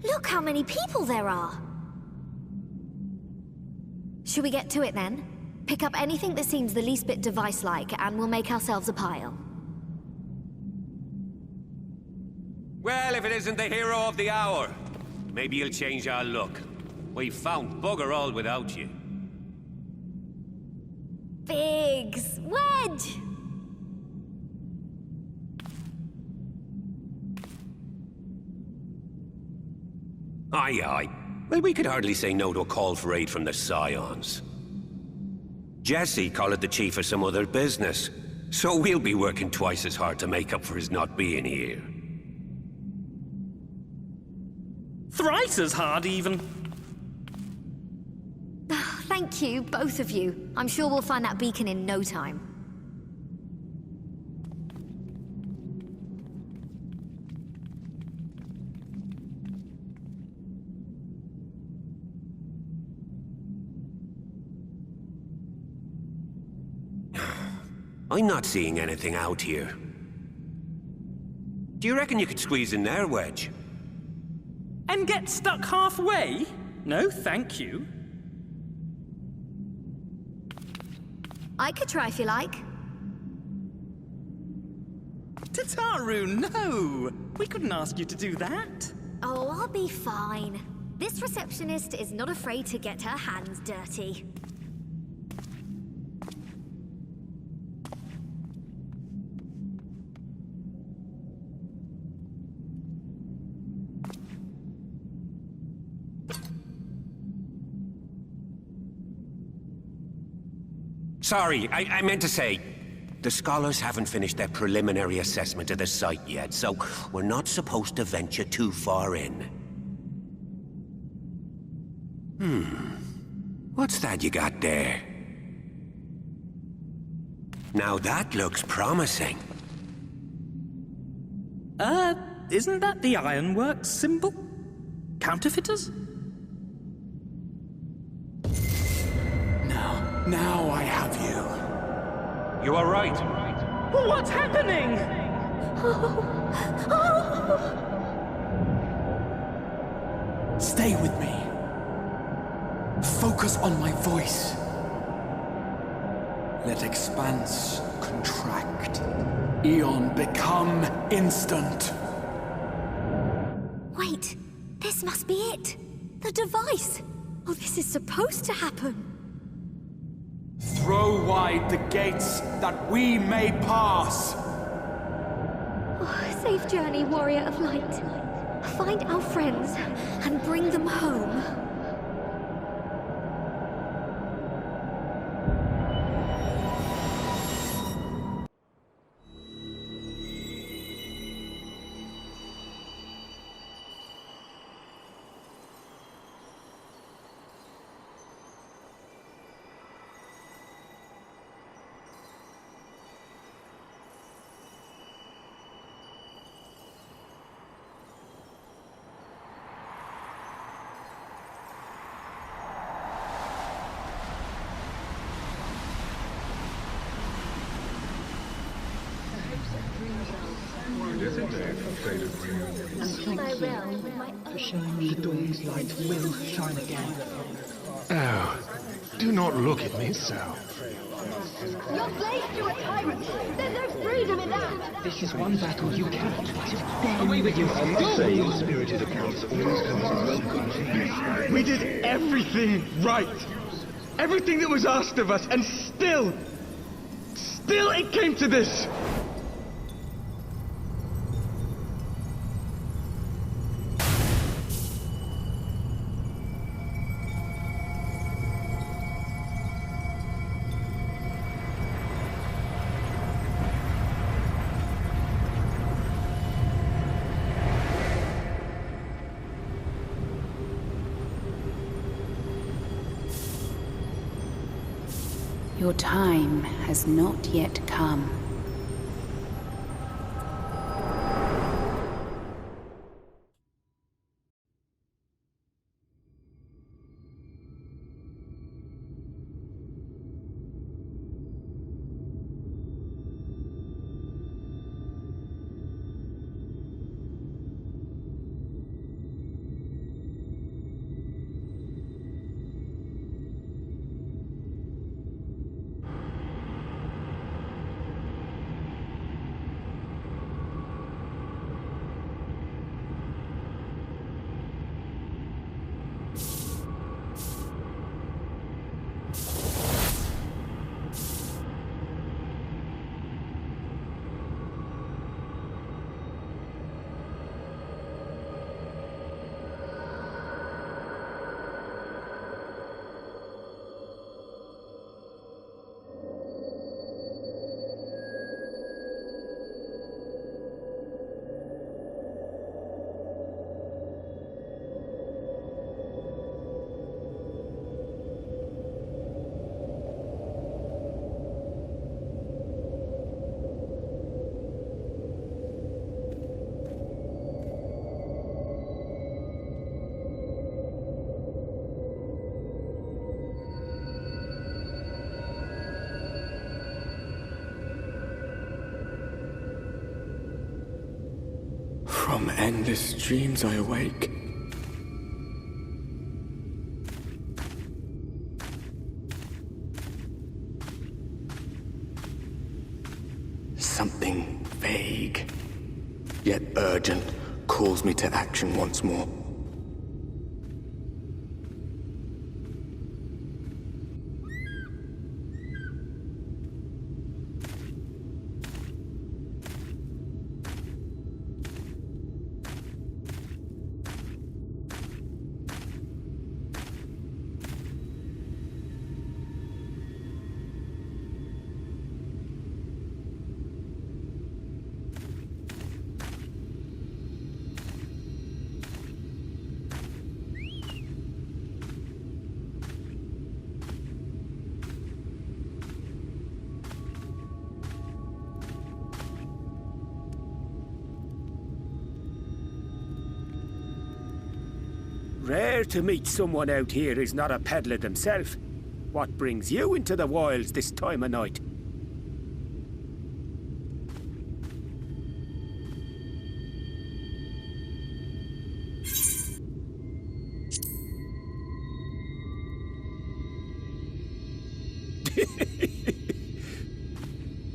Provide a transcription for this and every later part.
Look how many people there are! Should we get to it then? Pick up anything that seems the least bit device-like, and we'll make ourselves a pile. Well, if it isn't the hero of the hour, maybe you'll change our look. We've found bugger all without you. Biggs! Wedge! Aye, aye. Well, we could hardly say no to a call for aid from the Scions. Jesse called the chief for some other business, so we'll be working twice as hard to make up for his not being here. Thrice as hard, even. Thank you, both of you. I'm sure we'll find that beacon in no time. I'm not seeing anything out here. Do you reckon you could squeeze in there, Wedge? And get stuck halfway? No, thank you. I could try if you like. Tataru, no! We couldn't ask you to do that. Oh, I'll be fine. This receptionist is not afraid to get her hands dirty. Sorry, I meant to say, the scholars haven't finished their preliminary assessment of the site yet, so we're not supposed to venture too far in. What's that you got there? Now that looks promising. Isn't that the Ironworks symbol? Counterfeiters? Now I have you. You are right. What's happening? Stay with me. Focus on my voice. Let expanse contract. Eon become instant. Wait, this must be it. The device. Oh, this is supposed to happen. Throw wide the gates that we may pass. Oh, safe journey, warrior of light. Find our friends and bring them home. The dawn's light will shine again. Oh, do not look at me so. You're slaves to a tyrant! There's no freedom in that! This is one battle you cannot fight. Away with you! I must say your spirited accounts always come as a welcome change. We did everything right! Everything that was asked of us, and still it came to this! Your time has not yet come. From endless dreams I awake. Something vague, yet urgent, calls me to action once more. Rare to meet someone out here who's not a peddler themselves. What brings you into the wilds this time of night?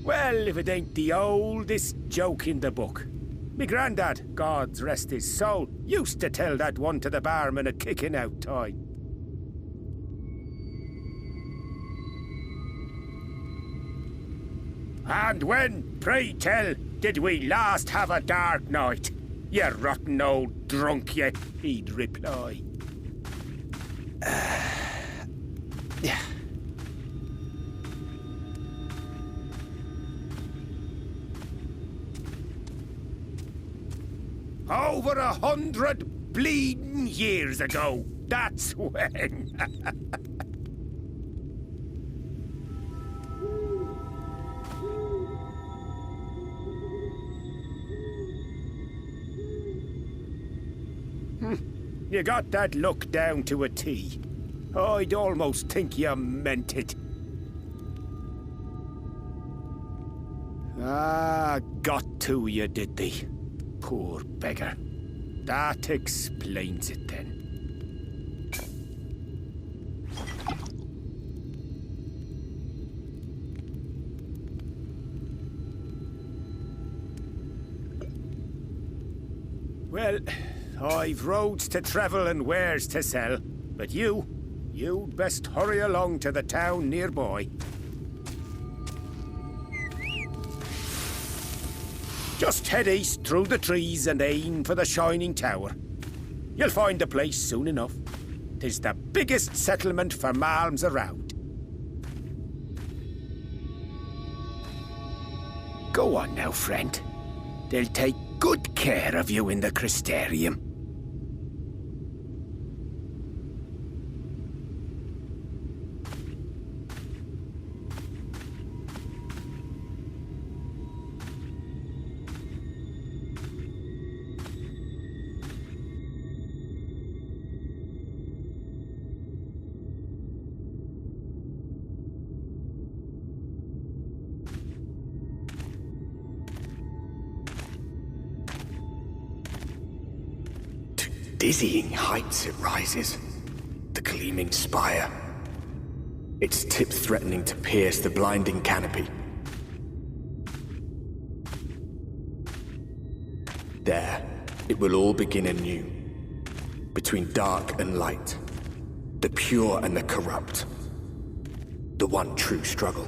Well, if it ain't the oldest joke in the book. Me grandad, God's rest his soul, used to tell that one to the barman at kicking out time. And when, pray tell, did we last have a dark night? You rotten old drunk, you, he'd reply. Yeah. Over 100 bleeding years ago, that's when. You got that look down to a T. I'd almost think you meant it. Ah, got to you, did they? Poor beggar. That explains it then. Well, I've roads to travel and wares to sell, but you'd best hurry along to the town nearby. Just head east through the trees and aim for the Shining Tower. You'll find the place soon enough. 'Tis the biggest settlement for malms around. Go on now, friend. They'll take good care of you in the Crystarium. dizzying heights it rises. The gleaming spire. Its tip threatening to pierce the blinding canopy. There, it will all begin anew. Between dark and light. The pure and the corrupt. The one true struggle.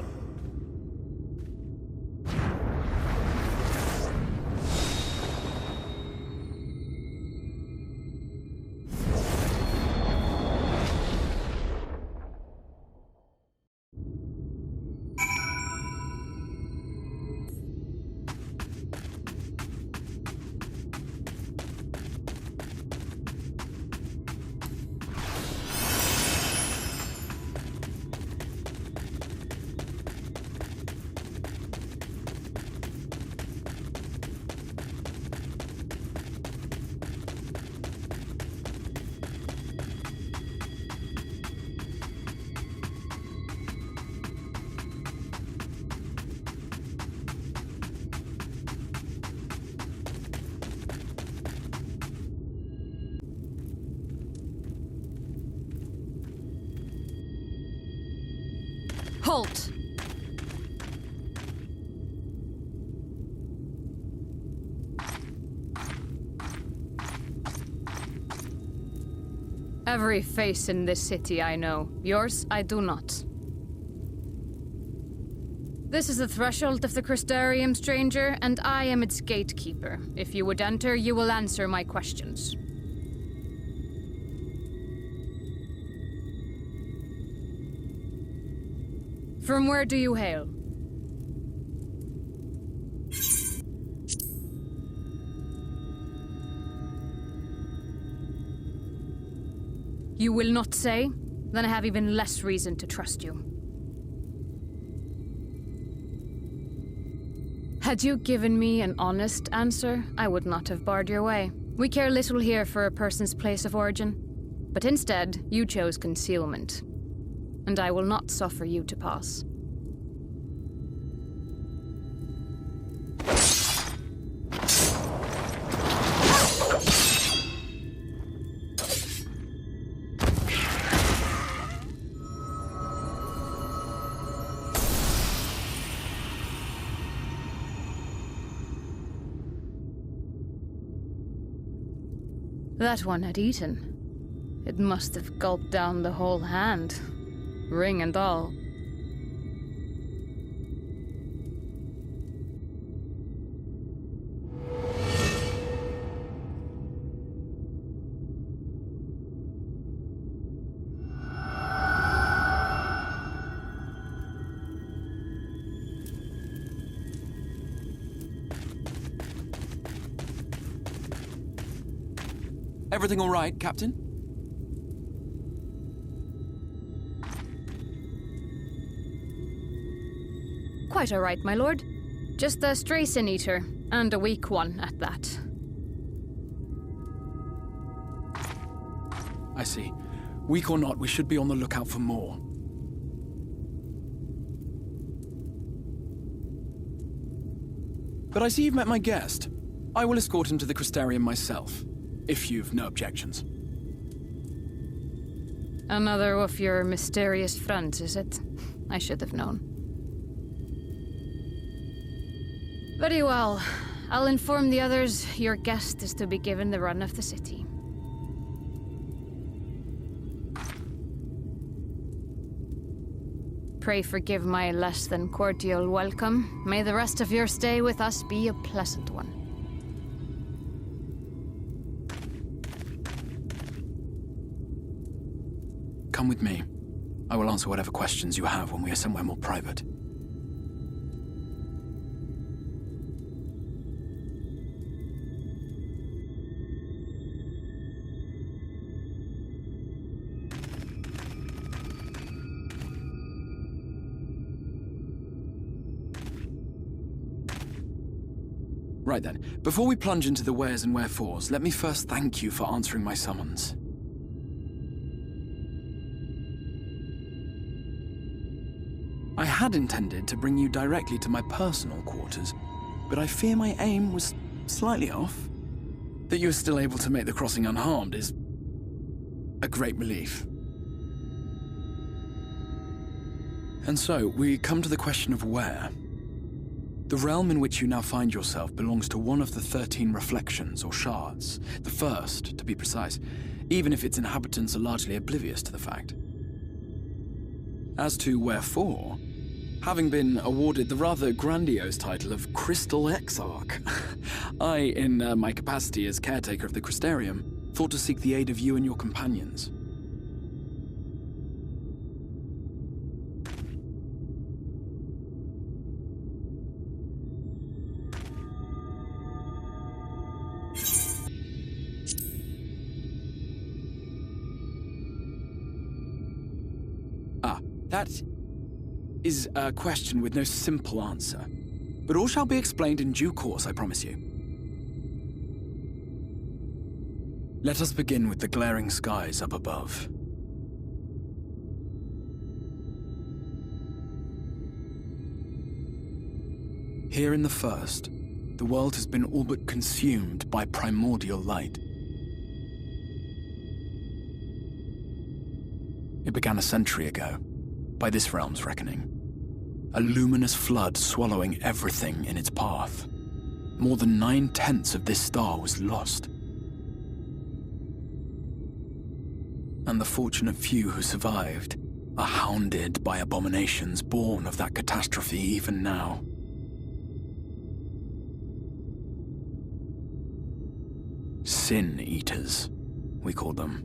Halt! Every face in this city I know. Yours, I do not. This is the threshold of the Crystarium, stranger, and I am its gatekeeper. If you would enter, you will answer my questions. From where do you hail? You will not say? Then I have even less reason to trust you. Had you given me an honest answer, I would not have barred your way. We care little here for a person's place of origin. But instead, you chose concealment. And I will not suffer you to pass. That one had eaten. It must have gulped down the whole hand. Ring and all. Everything all right, Captain? Quite all right, my lord. Just a stray sin-eater, and a weak one at that. I see. Weak or not, we should be on the lookout for more. But I see you've met my guest. I will escort him to the Crystarium myself, if you've no objections. Another of your mysterious friends, is it? I should have known. Very well. I'll inform the others your guest is to be given the run of the city. Pray forgive my less than cordial welcome. May the rest of your stay with us be a pleasant one. Come with me. I will answer whatever questions you have when we are somewhere more private. Right then, before we plunge into the wheres and wherefores, let me first thank you for answering my summons. I had intended to bring you directly to my personal quarters, but I fear my aim was slightly off. That you're still able to make the crossing unharmed is a great relief. And so, we come to the question of where. The realm in which you now find yourself belongs to one of the 13 reflections, or shards. The first, to be precise, even if its inhabitants are largely oblivious to the fact. As to wherefore, having been awarded the rather grandiose title of Crystal Exarch, I, in my capacity as caretaker of the Crystarium, thought to seek the aid of you and your companions. That is a question with no simple answer. But all shall be explained in due course, I promise you. Let us begin with the glaring skies up above. Here in the first, the world has been all but consumed by primordial light. It began a century ago, by this realm's reckoning. A luminous flood swallowing everything in its path. More than 9/10 of this star was lost. And the fortunate few who survived are hounded by abominations born of that catastrophe even now. Sin Eaters, we call them.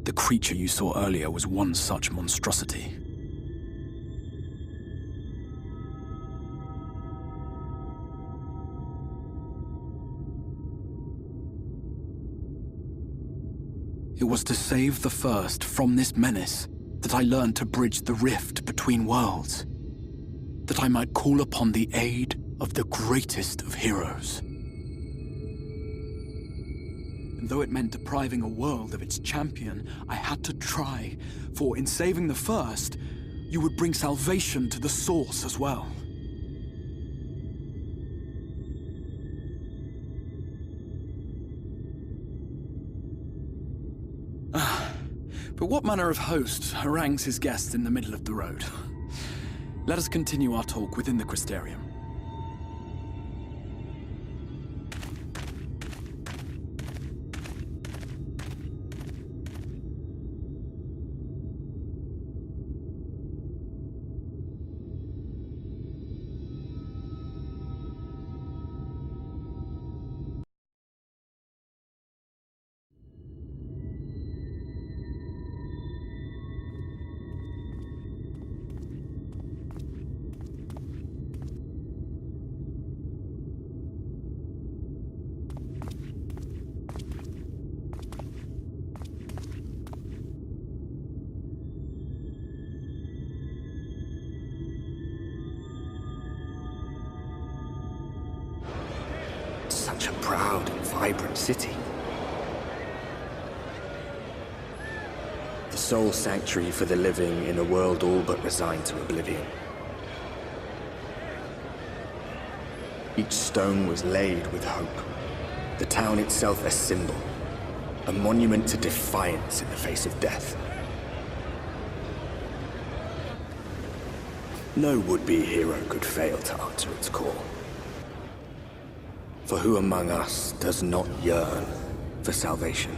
The creature you saw earlier was one such monstrosity. It was to save the first from this menace that I learned to bridge the rift between worlds, that I might call upon the aid of the greatest of heroes. And though it meant depriving a world of its champion, I had to try, for in saving the first, you would bring salvation to the source as well. But what manner of host harangues his guests in the middle of the road? Let us continue our talk within the Crystarium. Such a proud and vibrant city. The sole sanctuary for the living in a world all but resigned to oblivion. Each stone was laid with hope. The town itself a symbol, a monument to defiance in the face of death. No would-be hero could fail to answer its call. For who among us does not yearn for salvation?